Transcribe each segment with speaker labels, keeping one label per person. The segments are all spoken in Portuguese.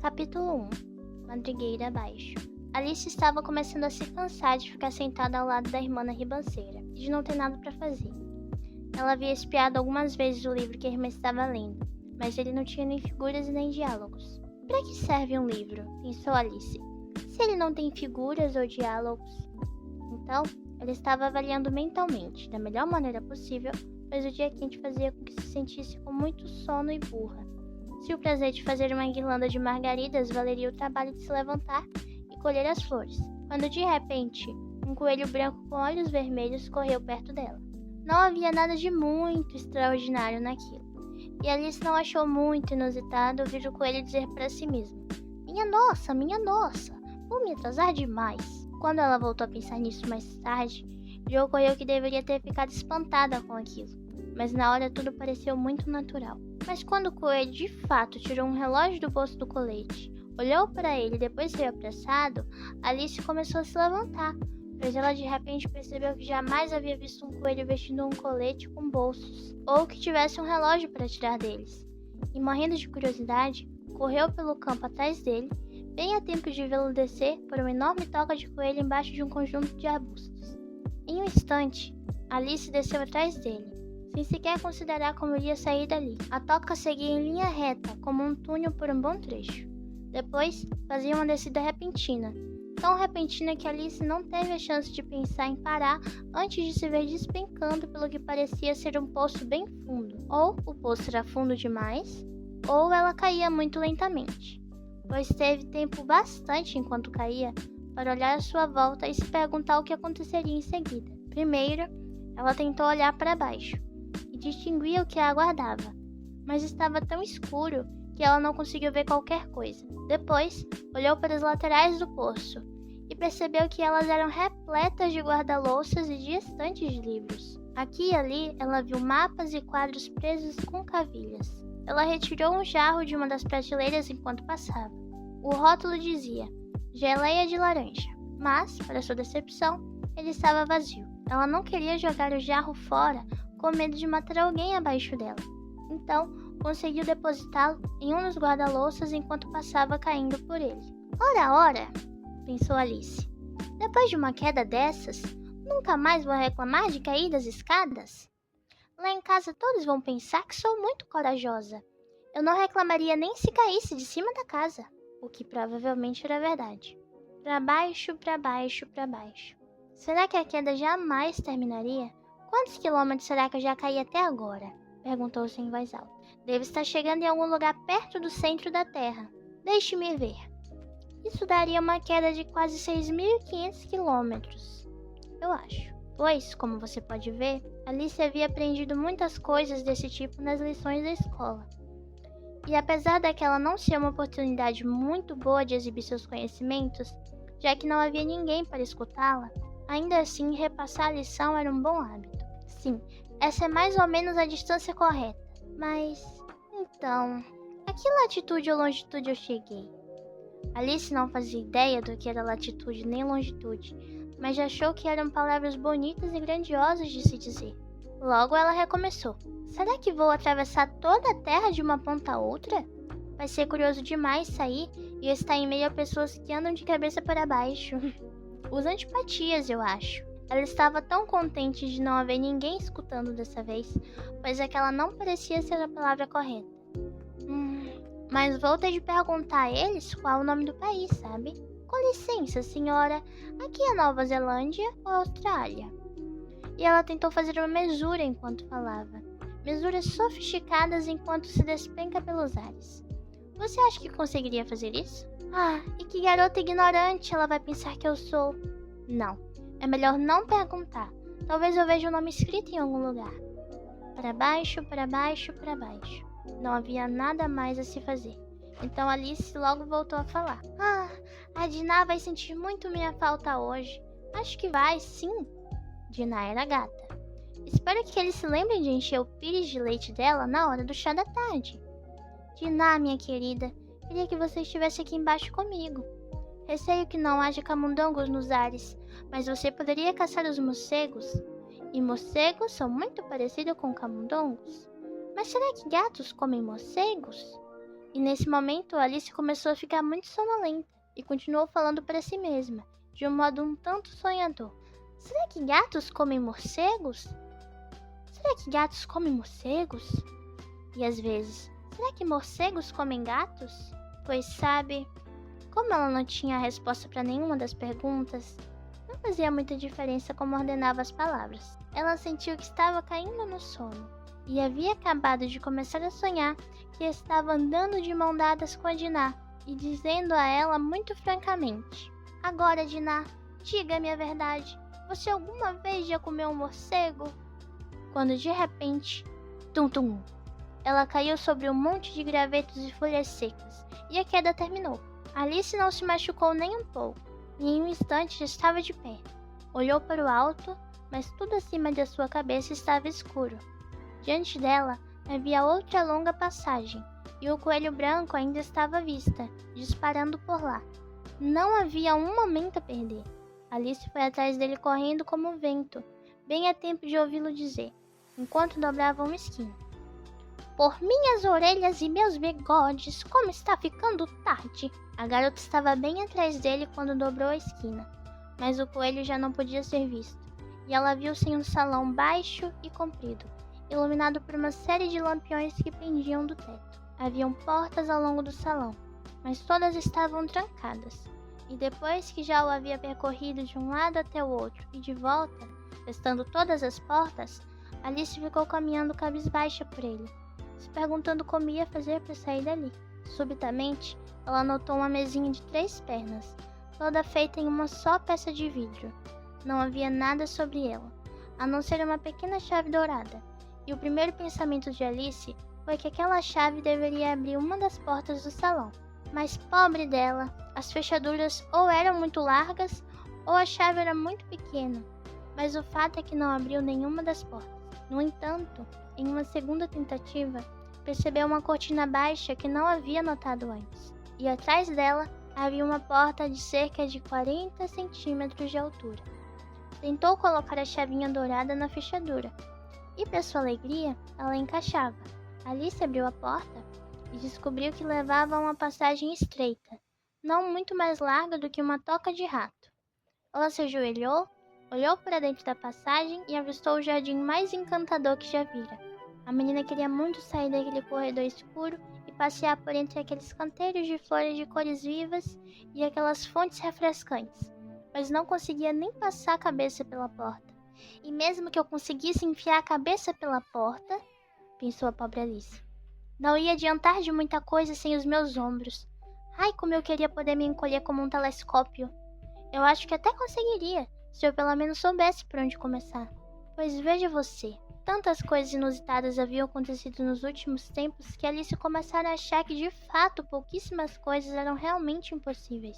Speaker 1: Capítulo 1. Madrigueira abaixo. Alice estava começando a se cansar de ficar sentada ao lado da irmã na ribanceira e de não ter nada para fazer. Ela havia espiado algumas vezes o livro que a irmã estava lendo, mas ele não tinha nem figuras e nem diálogos. Para que serve um livro? Pensou Alice. Se ele não tem figuras ou diálogos? Então, ela estava avaliando mentalmente, da melhor maneira possível, pois o dia quente fazia com que se sentisse com muito sono e burra. Se o prazer de fazer uma guirlanda de margaridas valeria o trabalho de se levantar e colher as flores, quando de repente um coelho branco com olhos vermelhos correu perto dela. Não havia nada de muito extraordinário naquilo, e Alice não achou muito inusitado ouvir o coelho dizer para si mesmo: minha nossa, vou me atrasar demais." Quando ela voltou a pensar nisso mais tarde, lhe ocorreu que deveria ter ficado espantada com aquilo, mas na hora tudo pareceu muito natural. Mas quando o coelho de fato tirou um relógio do bolso do colete, olhou para ele e depois saiu apressado, Alice começou a se levantar, pois ela de repente percebeu que jamais havia visto um coelho vestindo um colete com bolsos, ou que tivesse um relógio para tirar deles. E morrendo de curiosidade, correu pelo campo atrás dele, bem a tempo de vê-lo descer por uma enorme toca de coelho embaixo de um conjunto de arbustos. Em um instante, Alice desceu atrás dele, sem sequer considerar como iria sair dali. A toca seguia em linha reta, como um túnel por um bom trecho. Depois, fazia uma descida repentina, tão repentina que Alice não teve a chance de pensar em parar antes de se ver despencando pelo que parecia ser um poço bem fundo. Ou o poço era fundo demais, ou ela caía muito lentamente, pois teve tempo bastante enquanto caía para olhar à sua volta e se perguntar o que aconteceria em seguida. Primeiro, ela tentou olhar para baixo e distinguia o que a aguardava, mas estava tão escuro que ela não conseguiu ver qualquer coisa. Depois, olhou para as laterais do poço e percebeu que elas eram repletas de guarda-louças e de estantes de livros. Aqui e ali, ela viu mapas e quadros presos com cavilhas. Ela retirou um jarro de uma das prateleiras enquanto passava. O rótulo dizia geleia de laranja, mas, para sua decepção, ele estava vazio. Ela não queria jogar o jarro fora com medo de matar alguém abaixo dela. Então, conseguiu depositá-lo em um dos guarda-louças enquanto passava caindo por ele. Ora, pensou Alice. Depois de uma queda dessas, nunca mais vou reclamar de cair das escadas? Lá em casa todos vão pensar que sou muito corajosa. Eu não reclamaria nem se caísse de cima da casa. O que provavelmente era verdade. Para baixo, para baixo, para baixo. Será que a queda jamais terminaria? Quantos quilômetros será que eu já caí até agora? Perguntou-se em voz alta. Devo estar chegando em algum lugar perto do centro da Terra. Deixe-me ver. Isso daria uma queda de quase 6.500 quilômetros, eu acho. Pois, como você pode ver, Alice havia aprendido muitas coisas desse tipo nas lições da escola. E apesar daquela não ser uma oportunidade muito boa de exibir seus conhecimentos, já que não havia ninguém para escutá-la, ainda assim repassar a lição era um bom hábito. Sim, essa é mais ou menos a distância correta. Mas, então, a que latitude ou longitude eu cheguei? Alice não fazia ideia do que era latitude nem longitude, mas achou que eram palavras bonitas e grandiosas de se dizer. Logo ela recomeçou. Será que vou atravessar toda a Terra de uma ponta a outra? Vai ser curioso demais sair e eu estar em meio a pessoas que andam de cabeça para baixo. Os antipatias, eu acho. Ela estava tão contente de não haver ninguém escutando dessa vez, pois aquela não parecia ser a palavra correta. Mas vou ter de perguntar a eles qual é o nome do país, sabe? Com licença, senhora, aqui é Nova Zelândia ou Austrália? E ela tentou fazer uma mesura enquanto falava. Mesuras sofisticadas enquanto se despenca pelos ares. Você acha que conseguiria fazer isso? E que garota ignorante ela vai pensar que eu sou. Não, é melhor não perguntar. Talvez eu veja o nome escrito em algum lugar. Para baixo, para baixo, para baixo. Não havia nada mais a se fazer. Então Alice logo voltou a falar. A Dinah vai sentir muito minha falta hoje. Acho que vai, sim. Dinah era gata. Espero que eles se lembrem de encher o pires de leite dela na hora do chá da tarde. Dinah, minha querida, queria que você estivesse aqui embaixo comigo. Receio que não haja camundongos nos ares, mas você poderia caçar os morcegos. E morcegos são muito parecidos com camundongos. Mas será que gatos comem morcegos? E nesse momento, Alice começou a ficar muito sonolenta e continuou falando para si mesma, de um modo um tanto sonhador. Será que gatos comem morcegos? Será que gatos comem morcegos? E às vezes, será que morcegos comem gatos? Pois sabe, como ela não tinha a resposta para nenhuma das perguntas, não fazia muita diferença como ordenava as palavras. Ela sentiu que estava caindo no sono e havia acabado de começar a sonhar que estava andando de mão dadas com a Dinah e dizendo a ela muito francamente: Agora, Dinah, diga-me a verdade. Você alguma vez já comeu um morcego? Quando de repente, tum-tum, ela caiu sobre um monte de gravetos e folhas secas e a queda terminou. Alice não se machucou nem um pouco e em um instante já estava de pé. Olhou para o alto, mas tudo acima de sua cabeça estava escuro. Diante dela havia outra longa passagem e o coelho branco ainda estava à vista, disparando por lá. Não havia um momento a perder. Alice foi atrás dele correndo como o vento, bem a tempo de ouvi-lo dizer, enquanto dobrava uma esquina: Por minhas orelhas e meus bigodes, como está ficando tarde. A garota estava bem atrás dele quando dobrou a esquina, mas o coelho já não podia ser visto, e ela viu-se em um salão baixo e comprido, iluminado por uma série de lampiões que pendiam do teto. Haviam portas ao longo do salão, mas todas estavam trancadas. E depois que já o havia percorrido de um lado até o outro e de volta, testando todas as portas, Alice ficou caminhando cabisbaixa por ele, se perguntando como ia fazer para sair dali. Subitamente, ela notou uma mesinha de 3 pernas, toda feita em uma só peça de vidro. Não havia nada sobre ela, a não ser uma pequena chave dourada, e o primeiro pensamento de Alice foi que aquela chave deveria abrir uma das portas do salão. Mas pobre dela, as fechaduras ou eram muito largas ou a chave era muito pequena, mas o fato é que não abriu nenhuma das portas. No entanto, em uma segunda tentativa, percebeu uma cortina baixa que não havia notado antes, e atrás dela havia uma porta de cerca de 40 centímetros de altura. Tentou colocar a chavinha dourada na fechadura, e para sua alegria, ela encaixava. Alice abriu a porta e descobriu que levava a uma passagem estreita, não muito mais larga do que uma toca de rato. Ela se ajoelhou, olhou para dentro da passagem e avistou o jardim mais encantador que já vira. A menina queria muito sair daquele corredor escuro e passear por entre aqueles canteiros de flores de cores vivas e aquelas fontes refrescantes, mas não conseguia nem passar a cabeça pela porta. E mesmo que eu conseguisse enfiar a cabeça pela porta, pensou a pobre Alice, não ia adiantar de muita coisa sem os meus ombros. Ai, como eu queria poder me encolher como um telescópio. Eu acho que até conseguiria, se eu pelo menos soubesse por onde começar. Pois veja você, tantas coisas inusitadas haviam acontecido nos últimos tempos que Alice começara a achar que de fato pouquíssimas coisas eram realmente impossíveis.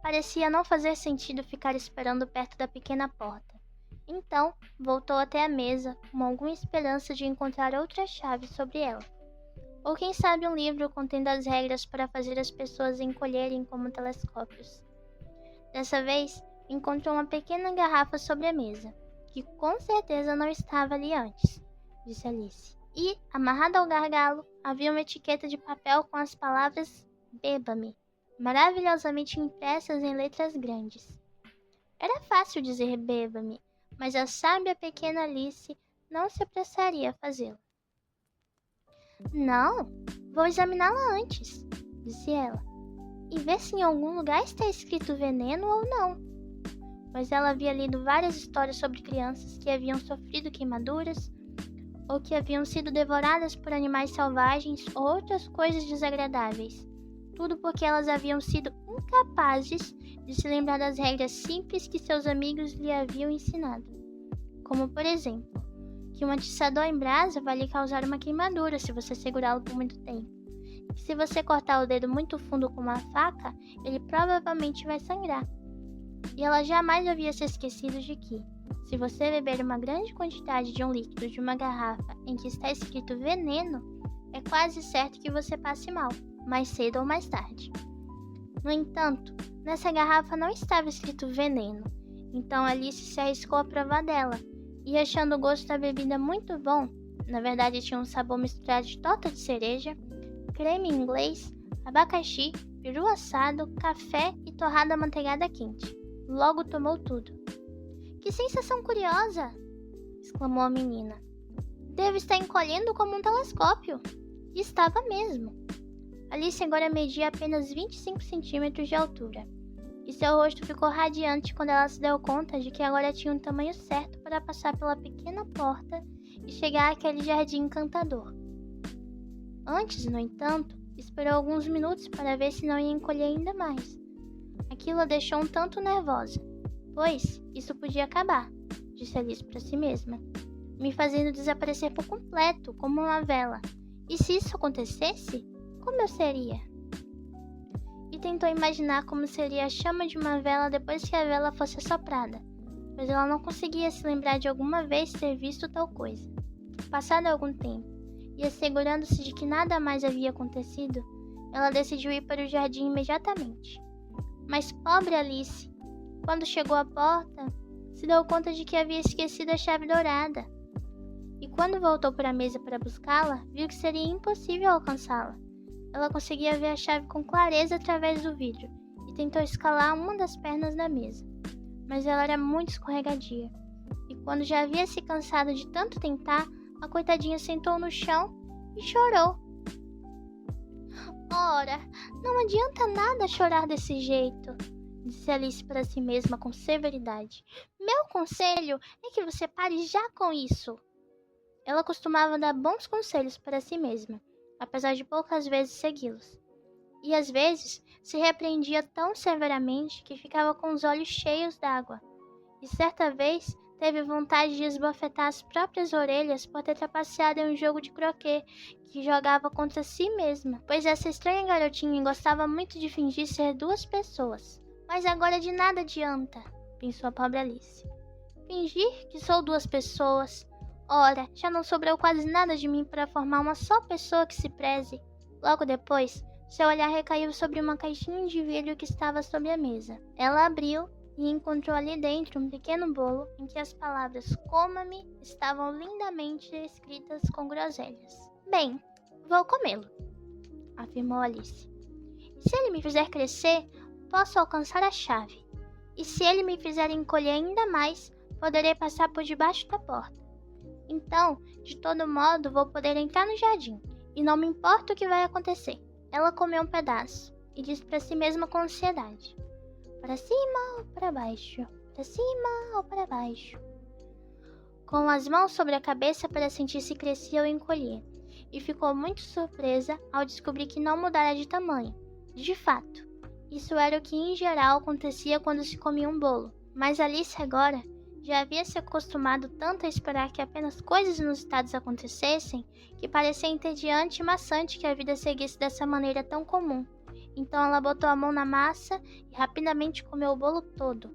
Speaker 1: Parecia não fazer sentido ficar esperando perto da pequena porta. Então, voltou até a mesa, com alguma esperança de encontrar outra chave sobre ela. Ou quem sabe um livro contendo as regras para fazer as pessoas encolherem como telescópios. Dessa vez, encontrou uma pequena garrafa sobre a mesa, que com certeza não estava ali antes, disse Alice. E, amarrada ao gargalo, havia uma etiqueta de papel com as palavras "Beba-me", maravilhosamente impressas em letras grandes. Era fácil dizer "Beba-me", mas a sábia pequena Alice não se apressaria a fazê-lo. Não, vou examiná-la antes, disse ela, e ver se em algum lugar está escrito veneno ou não. Pois ela havia lido várias histórias sobre crianças que haviam sofrido queimaduras, ou que haviam sido devoradas por animais selvagens ou outras coisas desagradáveis. Tudo porque elas haviam sido incapazes de se lembrar das regras simples que seus amigos lhe haviam ensinado. Como, por exemplo, que um atiçador em brasa vai lhe causar uma queimadura se você segurá-lo por muito tempo. E que se você cortar o dedo muito fundo com uma faca, ele provavelmente vai sangrar. E ela jamais havia se esquecido de que, se você beber uma grande quantidade de um líquido de uma garrafa em que está escrito veneno, é quase certo que você passe mal, mais cedo ou mais tarde. No entanto, nessa garrafa não estava escrito veneno, então Alice se arriscou a provar dela, e achando o gosto da bebida muito bom, na verdade tinha um sabor misturado de torta de cereja, creme inglês, abacaxi, peru assado, café e torrada amanteigada quente. Logo tomou tudo. Que sensação curiosa! Exclamou a menina. Devo estar encolhendo como um telescópio. E estava mesmo. Alice agora media apenas 25 centímetros de altura. E seu rosto ficou radiante quando ela se deu conta de que agora tinha um tamanho certo para passar pela pequena porta e chegar àquele jardim encantador. Antes, no entanto, esperou alguns minutos para ver se não ia encolher ainda mais. Aquilo a deixou um tanto nervosa, pois isso podia acabar, disse Alice para si mesma, me fazendo desaparecer por completo, como uma vela. E se isso acontecesse, como eu seria? E tentou imaginar como seria a chama de uma vela depois que a vela fosse assoprada, pois ela não conseguia se lembrar de alguma vez ter visto tal coisa. Passado algum tempo, e assegurando-se de que nada mais havia acontecido, ela decidiu ir para o jardim imediatamente. Mas pobre Alice, quando chegou à porta, se deu conta de que havia esquecido a chave dourada. E quando voltou para a mesa para buscá-la, viu que seria impossível alcançá-la. Ela conseguia ver a chave com clareza através do vidro e tentou escalar uma das pernas da mesa. Mas ela era muito escorregadia. E quando já havia se cansado de tanto tentar, a coitadinha sentou no chão e chorou. Ora, não adianta nada chorar desse jeito, disse Alice para si mesma com severidade. Meu conselho é que você pare já com isso. Ela costumava dar bons conselhos para si mesma, apesar de poucas vezes segui-los. E às vezes se repreendia tão severamente que ficava com os olhos cheios d'água. E certa vez teve vontade de esbofetar as próprias orelhas por ter trapaceado em um jogo de croquet que jogava contra si mesma, pois essa estranha garotinha gostava muito de fingir ser duas pessoas. Mas agora de nada adianta, pensou a pobre Alice. Fingir que sou duas pessoas. Ora, já não sobrou quase nada de mim para formar uma só pessoa que se preze. Logo depois, seu olhar recaiu sobre uma caixinha de vidro que estava sobre a mesa. Ela abriu e encontrou ali dentro um pequeno bolo em que as palavras "coma-me" estavam lindamente escritas com groselhas. Bem, vou comê-lo, afirmou Alice. Se ele me fizer crescer, posso alcançar a chave. E se ele me fizer encolher ainda mais, poderei passar por debaixo da porta. Então, de todo modo, vou poder entrar no jardim, e não me importa o que vai acontecer. Ela comeu um pedaço e disse para si mesma com ansiedade: para cima ou para baixo? Para cima ou para baixo? Com as mãos sobre a cabeça para sentir se crescia ou encolhia, e ficou muito surpresa ao descobrir que não mudara de tamanho. De fato, isso era o que em geral acontecia quando se comia um bolo, mas Alice agora já havia se acostumado tanto a esperar que apenas coisas inusitadas acontecessem, que parecia entediante e maçante que a vida seguisse dessa maneira tão comum. Então ela botou a mão na massa e rapidamente comeu o bolo todo.